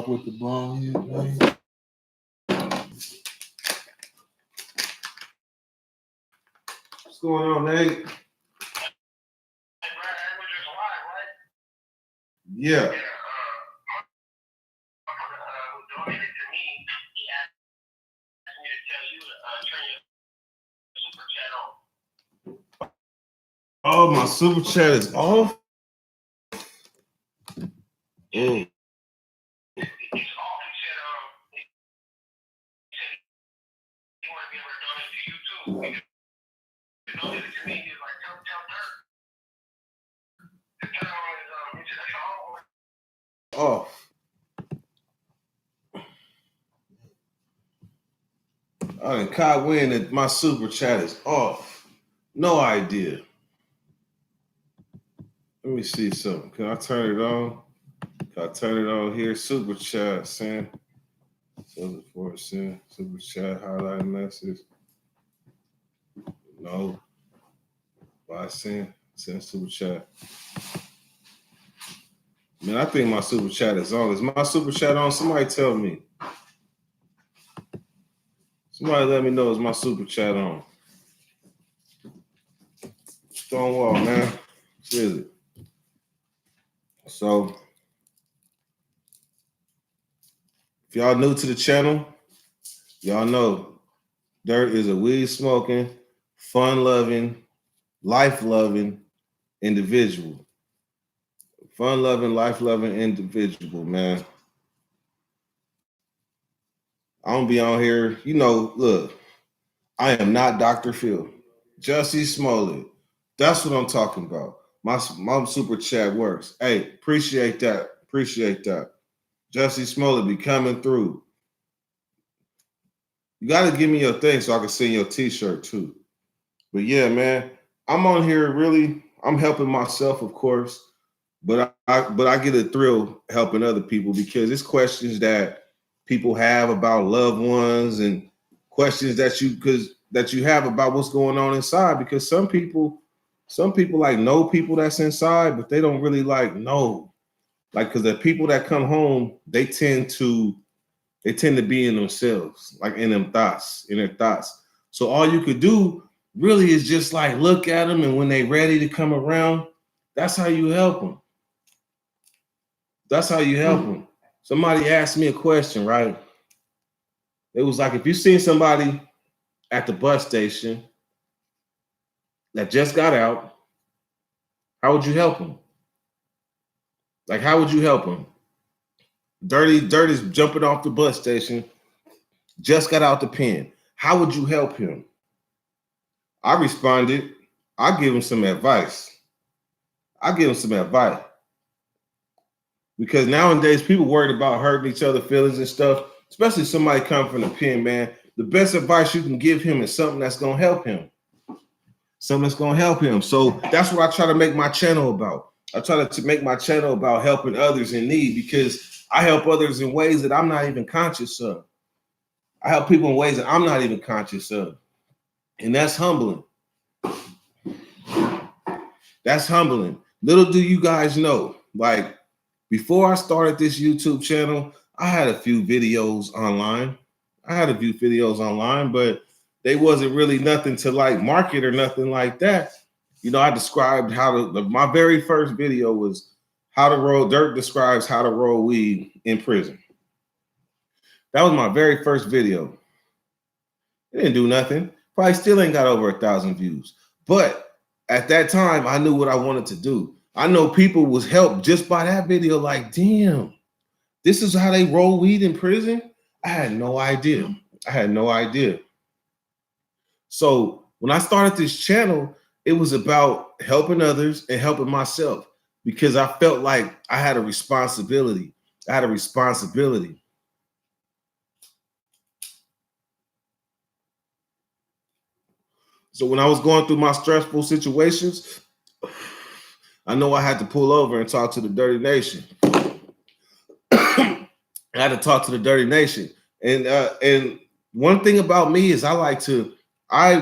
fuck with the blonde head, man. What's going on, Nate? Yeah. Oh, my super chat is off. Mm. Off. I done caught wind that my super chat is off. No idea. Let me see something. Can I turn it on? Can I turn it on here? Super chat, send. Super chat, highlight message. No. Why send super chat? Man, I think my super chat is on. Is my super chat on? Somebody tell me. Somebody let me know, is my super chat on? Stonewall, man. Seriously. So, if y'all new to the channel, y'all know Dirt is a weed smoking, fun loving, life loving individual. Fun loving, life loving individual, man. I don't be on here, look, I am not Dr. Phil. Jussie Smollett. That's what I'm talking about. My super chat works. Hey, appreciate that. Appreciate that. Jussie Smollett be coming through. You got to give me your thing so I can send your t-shirt too. But yeah, man, I'm on here really. I'm helping myself, of course, but I get a thrill helping other people because it's questions that people have about loved ones and questions that you have about what's going on inside. Because some people like know people that's inside, but they don't really like know. Like, because the people that come home, they tend to be in themselves, like in their thoughts. So all you could do really is just like look at them, and when they're ready to come around, that's how you help them. That's how you help them. Somebody asked me a question, right? It was like, if you see somebody at the bus station that just got out, how would you help them? Like, how would you help them? Dirt is jumping off the bus station, just got out the pen. How would you help him? I responded, I give him some advice. Because nowadays people worried about hurting each other's feelings and stuff, especially somebody coming from the pen, man. The best advice you can give him is something that's going to help him. So that's what I try to make my channel about. I try to make my channel about helping others in need, because I help others in ways that I'm not even conscious of. I help people in ways that I'm not even conscious of. And that's humbling. That's humbling. Little do you guys know, like, before I started this YouTube channel, I had a few videos online. But they wasn't really nothing to like market or nothing like that. I described my very first video was how to roll. Dirt describes how to roll weed in prison. That was my very first video. It didn't do nothing. Probably still ain't got over 1,000 views. But at that time, I knew what I wanted to do. I know people was helped just by that video. Like, damn, this is how they roll weed in prison? I had no idea. So when I started this channel, it was about helping others and helping myself, because I felt like I had a responsibility. So when I was going through my stressful situations, I know I had to pull over and talk to the Dirty Nation. I had to talk to the Dirty Nation. And one thing about me is I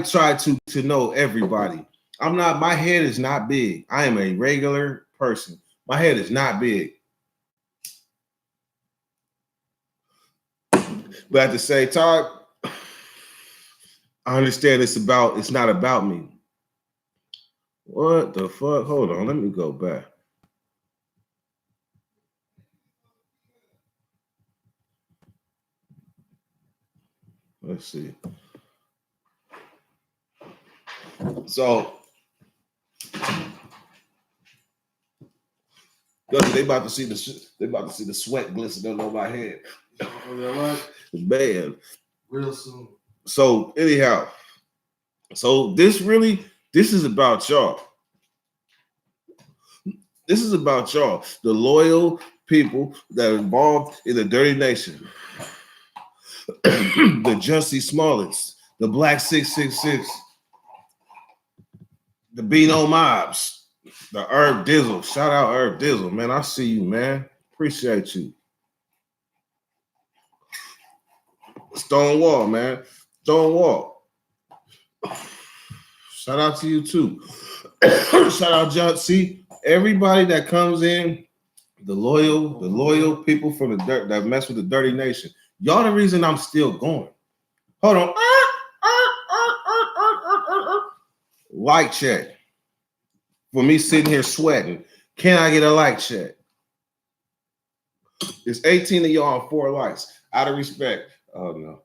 try to know everybody. My head is not big. I am a regular person. My head is not big. But at the same time, I understand it's not about me. What the fuck? Hold on, let me go back. Let's see. So they about to see the sweat glistening on my head. Man, real soon. So anyhow, so this is about y'all. This is about y'all, the loyal people that are involved in the Dirty Nation. The Jussie Smollets, the Black 666, the Beano Mobs, the Herb Dizzle. Shout out Herb Dizzle, man. I see you, man. Appreciate you. Stonewall, man. Stonewall. Shout out to you too. Shout out John. See, everybody that comes in, the loyal people from the dirt that mess with the Dirty Nation. Y'all the reason I'm still going. Hold on. Like check. For me sitting here sweating. Can I get a like check? It's 18 of y'all on 4 likes. Out of respect. Oh no.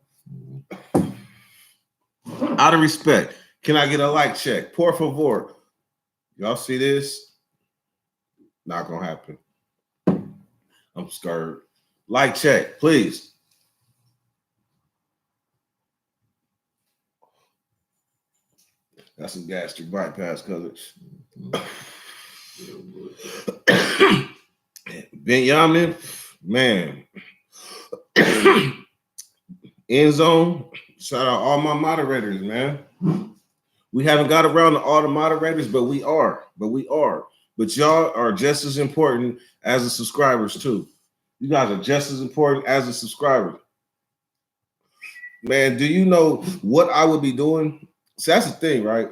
Out of respect. Can I get a like check? Por favor. Y'all see this? Not gonna happen. I'm scared. Like check, please. That's some gastric bypass, cousin. Benjamin, man. End zone. Shout out all my moderators, man. We haven't got around to all the moderators, but we are. But y'all are just as important as the subscribers, too. You guys are just as important as the subscribers. Man, do you know what I would be doing? So that's the thing, right?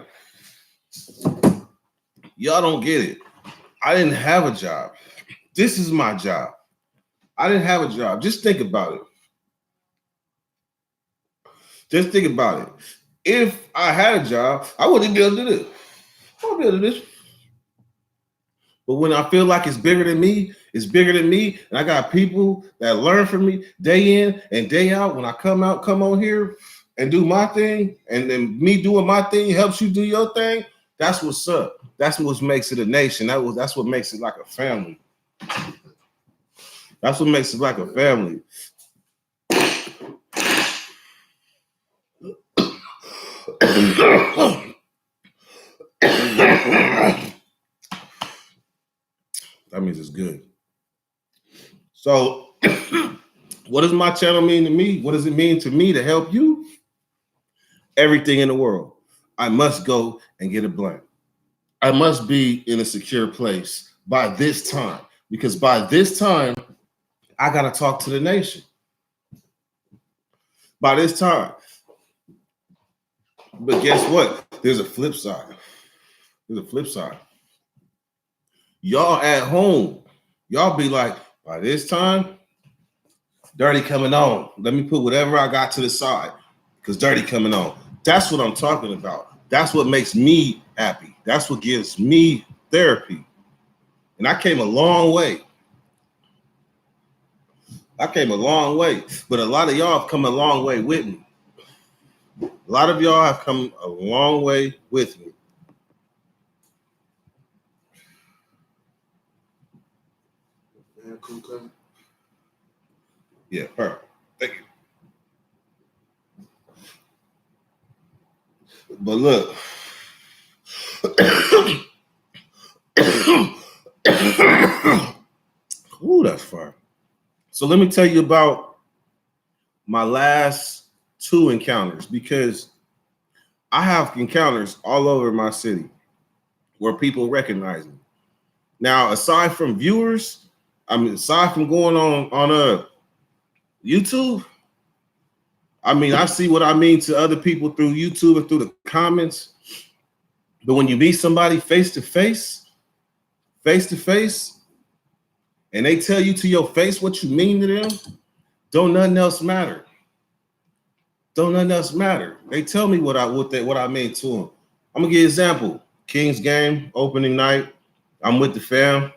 Y'all don't get it. I didn't have a job. This is my job. I didn't have a job. Just think about it. Just think about it. If I had a job, I wouldn't be able to do this. I wouldn't be able to do this. But when I feel like it's bigger than me, and I got people that learn from me day in and day out. When I come on here and do my thing, and then me doing my thing helps you do your thing, that's what's up. That's what makes it a nation. That's what makes it like a family. That's what makes it like a family. That means it's good. So, what does my channel mean to me? What does it mean to me to help you? Everything in the world. I must go and get a blank. I must be in a secure place by this time, because by this time, I got to talk to the nation. By this time. But guess what? There's a flip side. Y'all at home, y'all be like, by this time, Dirty coming on. Let me put whatever I got to the side because Dirty coming on. That's what I'm talking about. That's what makes me happy. That's what gives me therapy. And I came a long way. But a lot of y'all have come a long way with me. A lot of y'all have come a long way with me. Yeah, perfect. Thank you. But look. Ooh, that's fire. So let me tell you about my last 2 encounters, because I have encounters all over my city where people recognize me. Now, aside from viewers, aside from going on YouTube, I see what I mean to other people through YouTube and through the comments. But when you meet somebody face to face, and they tell you to your face what you mean to them, don't nothing else matter. Don't nothing else matter. They tell me what I mean to them. I'm gonna give you an example. Kings game, opening night. I'm with the fam.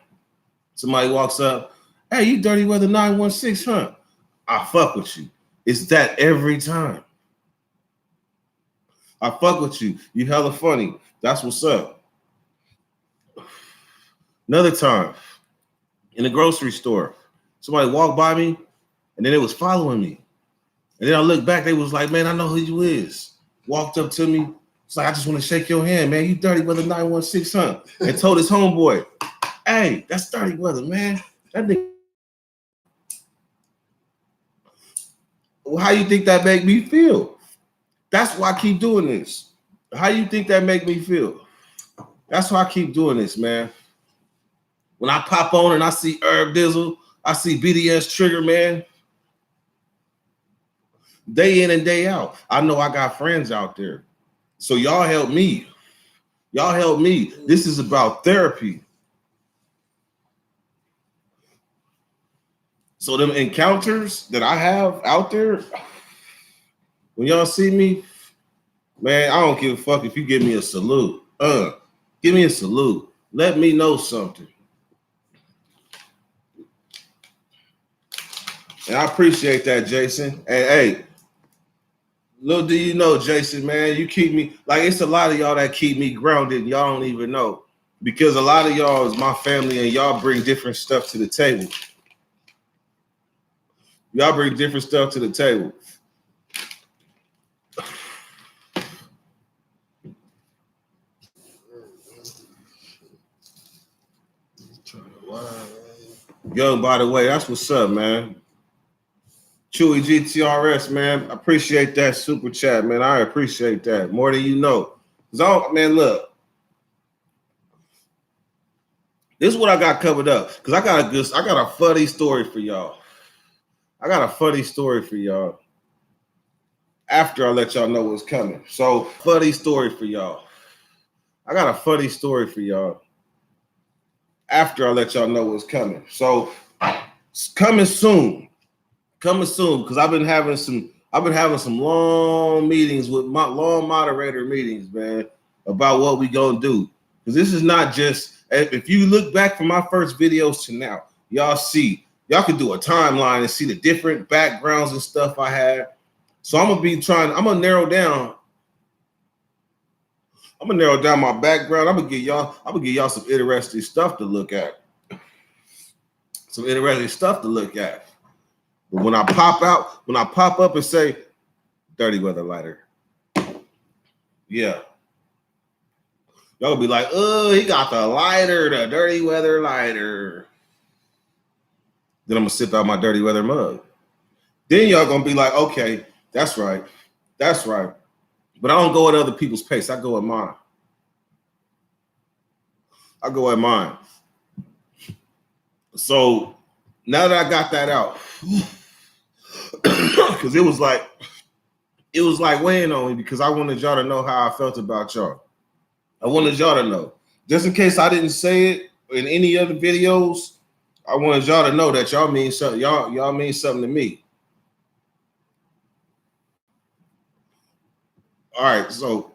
Somebody walks up. Hey, you Dirty Weather 916, huh? I fuck with you. It's that every time. I fuck with you. You hella funny. That's what's up. Another time, in the grocery store, somebody walked by me, and then it was following me. And then I looked back, they was like, man, I know who you is. Walked up to me. It's like, I just want to shake your hand, man. You Dirty Weather 916, huh? And told his homeboy, hey, that's Dirty Weather, man. That nigga. Well, how you think that make me feel? That's why I keep doing this. How you think that make me feel? That's why I keep doing this, man. When I pop on and I see Herb Dizzle, I see BDS Trigger, man. Day in and day out. I know I got friends out there. So y'all help me. Y'all help me. This is about therapy. So them encounters that I have out there, when y'all see me, man, I don't give a fuck if you give me a salute. Give me a salute. Let me know something. And I appreciate that, Jason. And hey, little do you know, Jason, man, you keep me, like it's a lot of y'all that keep me grounded. Y'all don't even know. Because a lot of y'all is my family and y'all bring different stuff to the table. Y'all bring different stuff to the table. Yo, by the way, that's what's up, man. Chewy GTRS, man. I appreciate that super chat, man. I appreciate that more than you know. Man, look. This is what I got covered up. Because I got a funny story for y'all. After I let y'all know what's coming. So, funny story for y'all. I got a funny story for y'all. After I let y'all know what's coming. So, it's coming soon. Because I've been having some long meetings with my long moderator meetings, man, about what we gonna do. Because this is not just, if you look back from my first videos to now, y'all can do a timeline and see the different backgrounds and stuff I had. So I'm gonna narrow down my background. I'm gonna give y'all some interesting stuff to look at. But when I pop up and say, Dirty Weather Lighter, yeah. Y'all be like, oh, he got the lighter, the Dirty Weather Lighter. Then I'm gonna sip out my Dirty Weather mug. Then y'all gonna be like, okay, that's right. But I don't go at other people's pace. I go at mine. So now that I got that out, because it was like weighing on me because I wanted y'all to know how I felt about y'all. I wanted y'all to know. Just in case I didn't say it in any other videos, I wanted y'all to know that y'all mean something. Y'all mean something to me. All right, so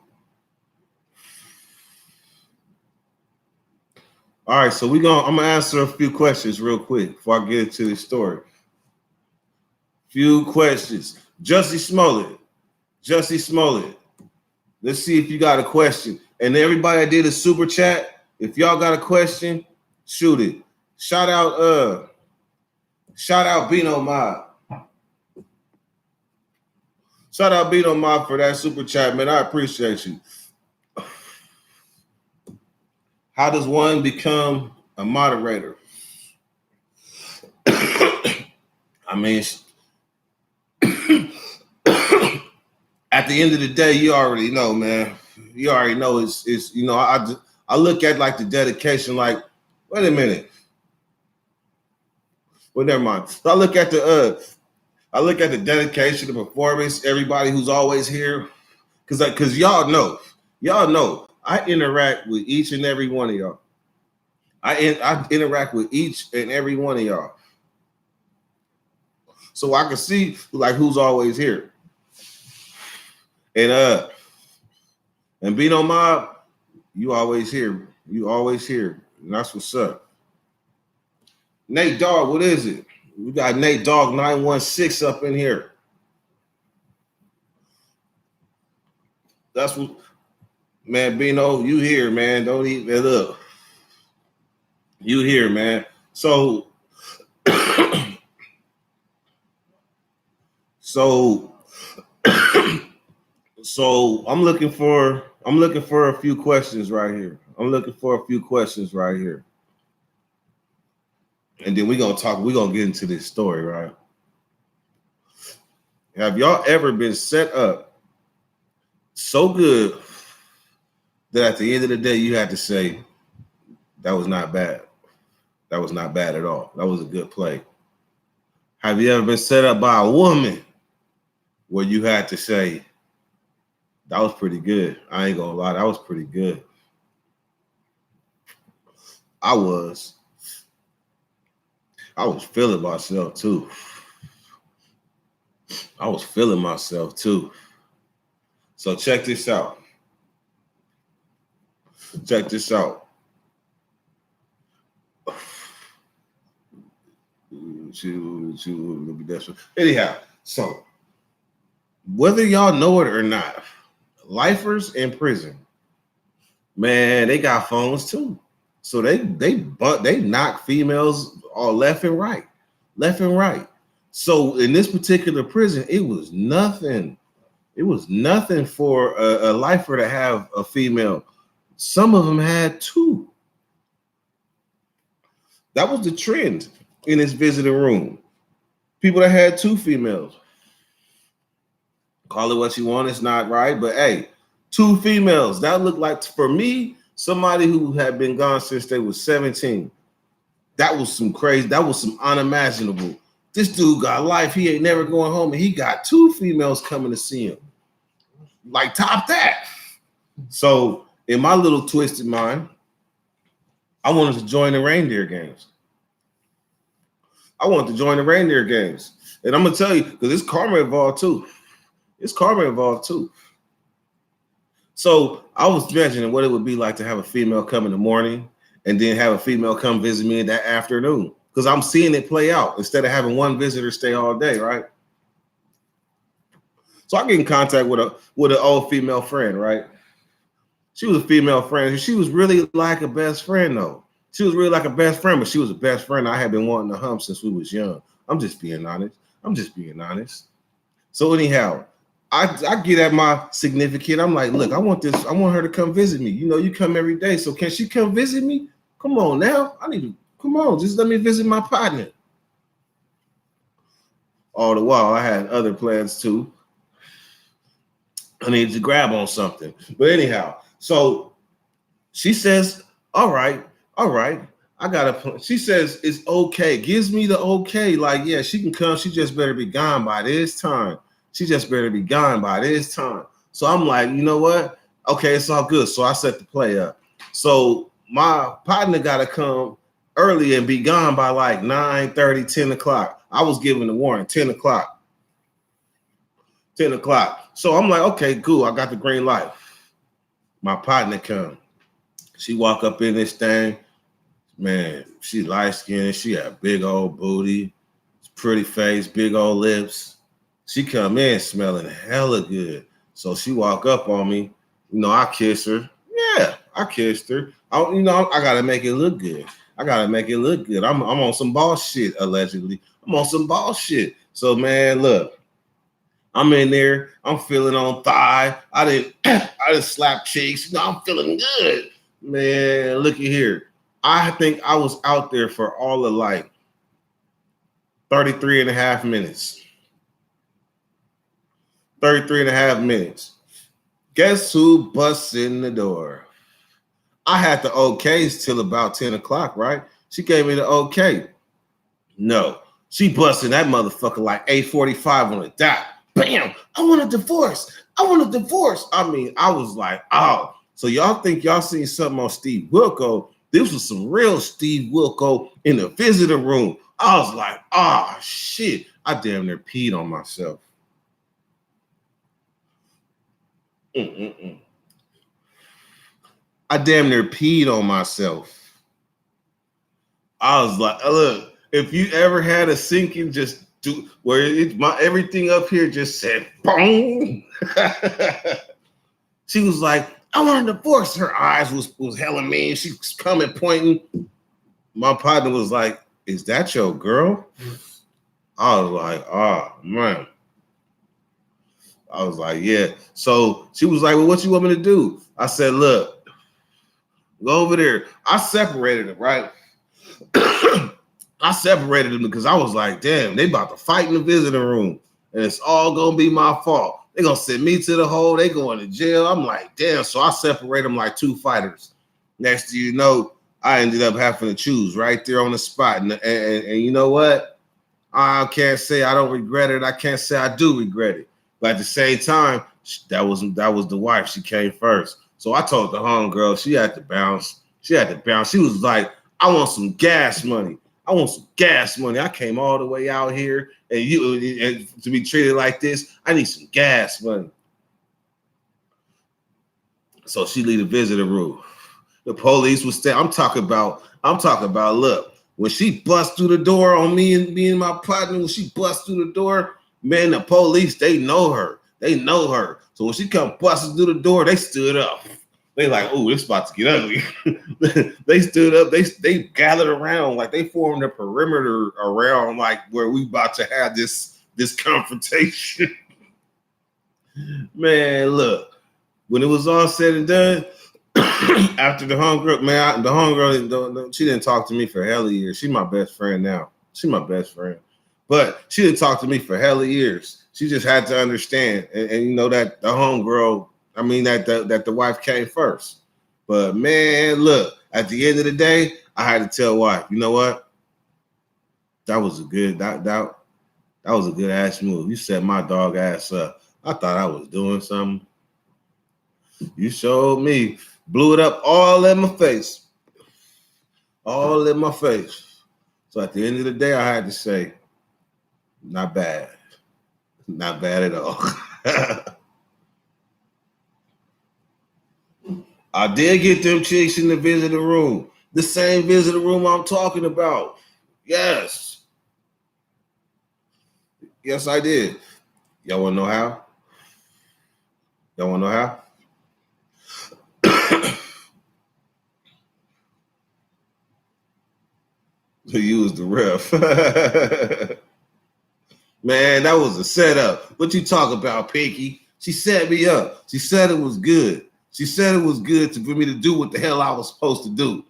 I'm gonna answer a few questions real quick before I get into the story. Few questions. Jussie Smollett. Let's see if you got a question. And everybody that did a super chat, if y'all got a question, shoot it. Shout out Bino Mob. Shout out Bino Mob for that super chat, man. I appreciate you. How does one become a moderator? I mean, at the end of the day, you already know, man. You already know it's you know, I look at like the dedication, like, wait a minute. Well, never mind. So I look at the dedication, the performance, everybody who's always here. Cause y'all know, I interact with each and every one of y'all. I interact with each and every one of y'all. So I can see like who's always here. And Bino Mob, you always here. You always here. And that's what's up. Nate Dogg, what is it? We got Nate Dogg 916 up in here. That's what, man, Bino, you here, man. Don't eat that up. You here, man. So, so I'm looking for a few questions right here. And then we're gonna get into this story, right? Have y'all ever been set up so good that at the end of the day you had to say, that was not bad. That was not bad at all. That was a good play. Have you ever been set up by a woman where you had to say, that was pretty good? I ain't gonna lie, that was pretty good. I was feeling myself too. So check this out. Anyhow, so whether y'all know it or not, lifers in prison, man, they got phones too. So they knock females all left and right. So in this particular prison, it was nothing. It was nothing for a lifer to have a female. Some of them had two. That was the trend in this visiting room. People that had two females. Call it what you want, it's not right, but hey, two females. That looked like, for me, somebody who had been gone since they was 17. That was some crazy, that was some unimaginable. This dude got life, he ain't never going home, and he got two females coming to see him. Like, top that. So, in my little twisted mind, I wanted to join the reindeer games. And I'm gonna tell you, because it's karma involved too. So I was imagining what it would be like to have a female come in the morning and then have a female come visit me in that afternoon. Because I'm seeing it play out instead of having one visitor stay all day, right? So I get in contact with an old female friend, right? She was a female friend. She was really like a best friend, though. She was really like a best friend, but she was a best friend I had been wanting to hump since we was young. I'm just being honest. So anyhow, I get at my significant. I'm like, look, I want her to come visit me. You know, you come every day. So can she come visit me? Come on now. Just let me visit my partner. All the while, I had other plans too. I needed to grab on something. But anyhow, so she says, all right. I got a plan. She says, it's okay. Gives me the okay. Like, yeah, she can come. She just better be gone by this time. So I'm like, you know what? Okay, it's all good. So I set the play up. So my partner got to come early and be gone by like 9:30, 10 o'clock. I was given the warning, 10 o'clock. So I'm like, okay, cool. I got the green light. My partner come. She walk up in this thing. Man, she light-skinned. She had big old booty, pretty face, big old lips. She come in smelling hella good. So she walk up on me. You know, I kiss her. Yeah, I kissed her. I got to make it look good. I'm on some bullshit, allegedly. So, man, look. I'm in there. I'm feeling on thigh. I didn't slap cheeks. I'm feeling good. Man, looky here. I think I was out there for all of like 33 and a half minutes. Guess who busts in the door? I had the okays till about 10 o'clock, right? She gave me the okay. No, she busted that motherfucker like 8:45 on the dot. Bam! I want a divorce. I mean, I was like, oh. So y'all think y'all seen something on Steve Wilkos? This was some real Steve Wilkos in the visitor room. I was like, oh, shit. I damn near peed on myself. Mm-mm-mm. I damn near peed on myself. I was like, look, if you ever had a sinking, just do where everything up here just said boom. She was like, I want a divorce. Her eyes was hella mean. She was coming pointing. My partner was like, is that your girl? I was like, oh man. I was like, yeah. So she was like, well, what you want me to do? I said, look, go over there. I separated it, right? I separated them because I was like, damn, they about to fight in the visiting room. And it's all gonna be my fault. They're gonna send me to the hole, they going to jail. I'm like, damn. So I separate them like two fighters. Next to you know, I ended up having to choose right there on the spot. And you know what? I can't say I don't regret it. I can't say I do regret it. But at the same time, that was the wife. She came first. So I told the homegirl she had to bounce. She was like, I want some gas money. I want some gas money. I came all the way out here and to be treated like this. I need some gas money. So she leave the visitor room. The police was I'm talking about, look, when she bust through the door on me and my partner, when she bust through the door, man, the police, they know her. So when she come busting through the door, they stood up. They like, oh, it's about to get ugly. They stood up. They gathered around, like they formed a perimeter around, like where we about to have this confrontation. Man, look, when it was all said and done, after the homegirl, man, the homegirl, she didn't talk to me for hella years. She's my best friend now. She's my best friend, but she didn't talk to me for hella years. She just had to understand, and you know that the homegirl. I mean that the wife came first. But man, look, at the end of the day, I had to tell wife, you know what? That was a good that was a good ass move. You set my dog ass up. I thought I was doing something. You showed me, blew it up all in my face. All in my face. So at the end of the day, I had to say, not bad. Not bad at all. I did get them chicks in the visitor room. The same visitor room I'm talking about. Yes. Yes, I did. Y'all want to know how? Y'all want to know how? To use the ref. Man, that was a setup. What you talk about, Pinky? She set me up. She said it was good. She said it was good for me to do what the hell I was supposed to do.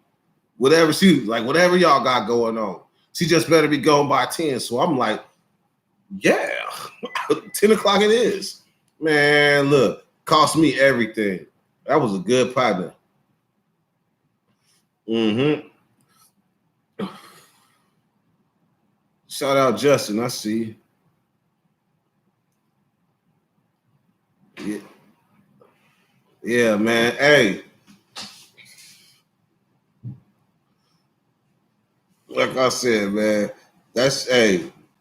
Whatever whatever y'all got going on. She just better be going by 10. So I'm like, yeah, 10 o'clock it is. Man, look, cost me everything. That was a good partner. Mm-hmm. Shout out Justin, I see. Yeah, man. Hey. Like I said, man, that's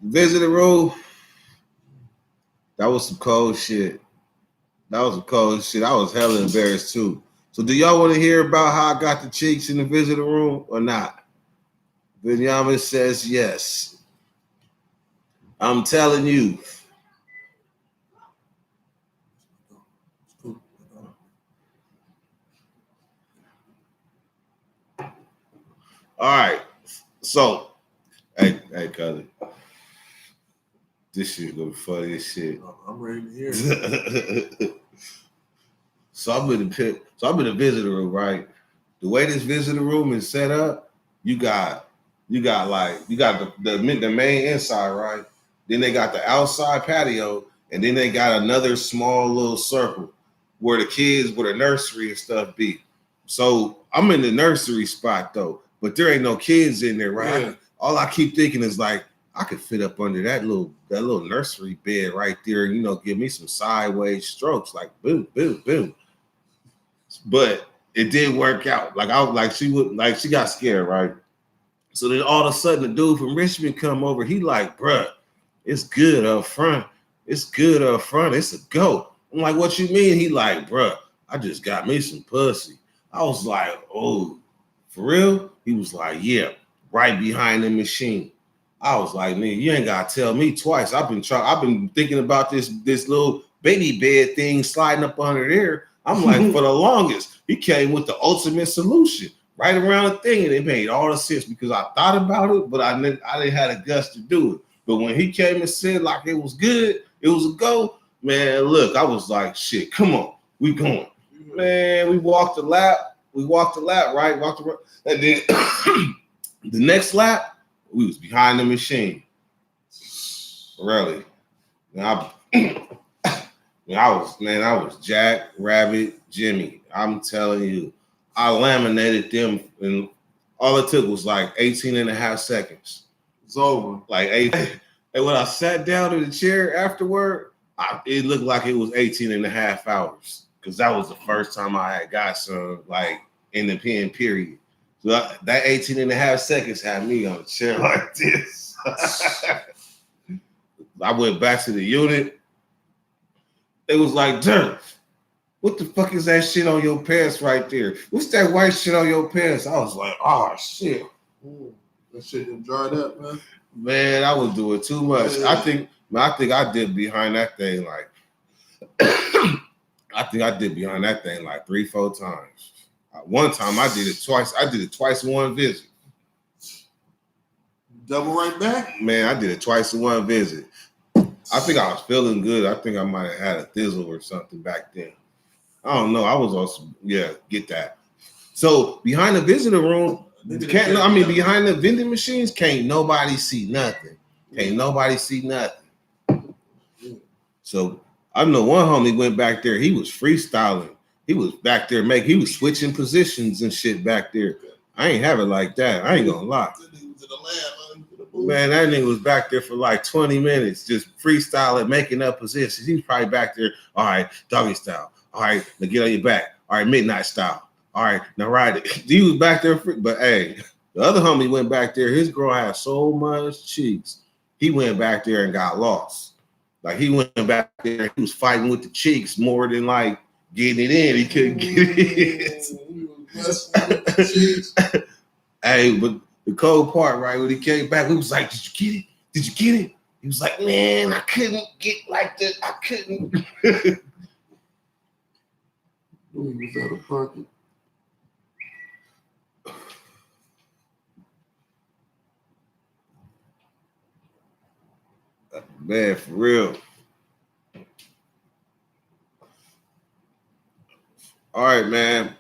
visitor room. That was some cold shit. I was hella embarrassed too. So do y'all want to hear about how I got the cheeks in the visitor room or not? Benjamin says yes. I'm telling you. All right. So, hey, cousin. This shit gonna be funny as shit. I'm ready to hear it. So I'm in the visitor room, right? The way this visitor room is set up, you got the main inside, right? Then they got the outside patio, and then they got another small little circle where the nursery and stuff be. So I'm in the nursery spot though, but there ain't no kids in there, right? Yeah. All I keep thinking is like, I could fit up under that little nursery bed right there, and give me some sideways strokes, like boom, boom, boom. But it did work out. She got scared, right? So then all of a sudden, the dude from Richmond come over. He like, bruh, it's good up front. It's good up front. It's a go. I'm like, what you mean? He like, bruh, I just got me some pussy. I was like, oh, for real? He was like, yeah, right behind the machine. I was like, man, you ain't gotta tell me twice. I've been thinking about this little baby bed thing sliding up under there. I'm like, for the longest, he came with the ultimate solution right around the thing, and it made all the sense because I thought about it, but I didn't have the guts to do it. But when he came and said like it was good, it was a go, man. Look, I was like, shit, come on, we going, man. We walked the lap, right? And then the next lap, we was behind the machine. Really, I was Jack Rabbit Jimmy. I'm telling you, I laminated them, and all it took was like 18 and a half seconds. It's over. Like 8. And when I sat down in the chair afterward, it looked like it was 18 and a half hours because that was the first time I had got some like in the pen period. So that 18 and a half seconds had me on the chair like this. I went back to the unit. It was like, Dirk, what the fuck is that shit on your pants right there? What's that white shit on your pants? I was like, oh shit. That shit done dried up, man. Man, I was doing too much. Yeah. I think I did behind that thing like I think I did behind that thing like 3-4 times. One time I did it twice. I did it twice in one visit. Double right back? Man, I did it twice in one visit. I think I was feeling good. I think I might have had a thizzle or something back then. I don't know. I was also, get that. So behind the visitor room, behind the vending machines, can't nobody see nothing. Can't nobody see nothing. So I know one homie went back there. He was freestyling. He was back there he was switching positions and shit back there. I ain't have it like that. I ain't gonna lie. Man, that nigga was back there for like 20 minutes, just freestyling, making up positions. He was probably back there. All right, doggy style. All right, now get on your back. All right, midnight style. All right, now ride it. He was back there, but hey, the other homie went back there. His girl had so much cheeks. He went back there and got lost. Like he went back there, he was fighting with the cheeks more than like getting it in. He couldn't get it. Hey, but the cold part, right? When he came back, we was like, "Did you get it? Did you get it?" He was like, "Man, I couldn't get like that. I couldn't." He was out of pocket. Man, for real. All right, man.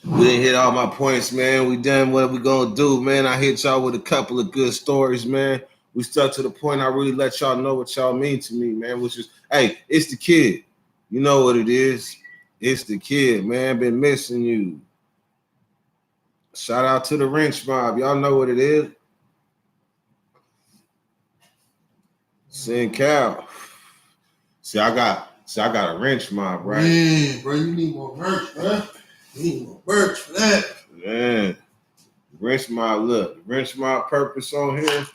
We didn't hit all my points, man. We done what we gonna do, man. I hit y'all with a couple of good stories, man. We stuck to the point. I really let y'all know what y'all mean to me, man. Which is, hey, it's the kid. You know what it is. It's the kid, man. Been missing you. Shout out to the wrench mob. Y'all know what it is. Sin Cal. See, I got a wrench mob, right? Man, bro, you need more merch, bro. You need more merch for that. Man, wrench mob, look, wrench mob purpose on here.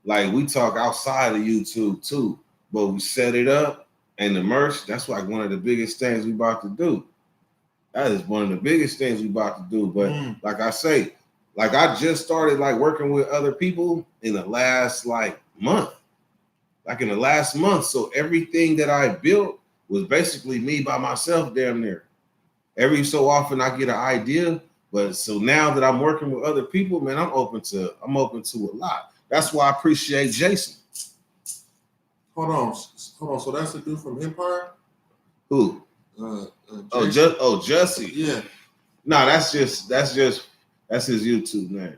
Like we talk outside of YouTube too, but we set it up and the merch, that's like one of the biggest things we about to do. That is one of the biggest things we about to do. But like I say, like I just started like working with other people in the last like month. Like in the last month. So everything that I built was basically me by myself damn near. Every so often I get an idea, but so now that I'm working with other people, man, I'm open to a lot. That's why I appreciate Jason. Hold on. So that's the dude from Empire? Who? Jussie. Yeah. No, that's his YouTube name.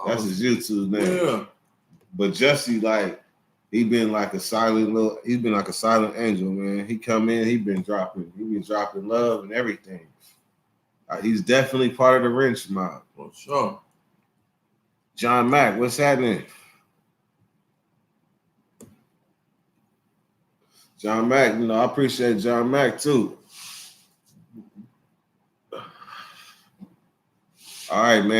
That's his YouTube name. Yeah. But Jussie, like, he's been like a silent angel, man. He come in, he been dropping love and everything. He's definitely part of the wrench mob. For sure. John Mack, what's happening? John Mack, I appreciate John Mack too. All right, man.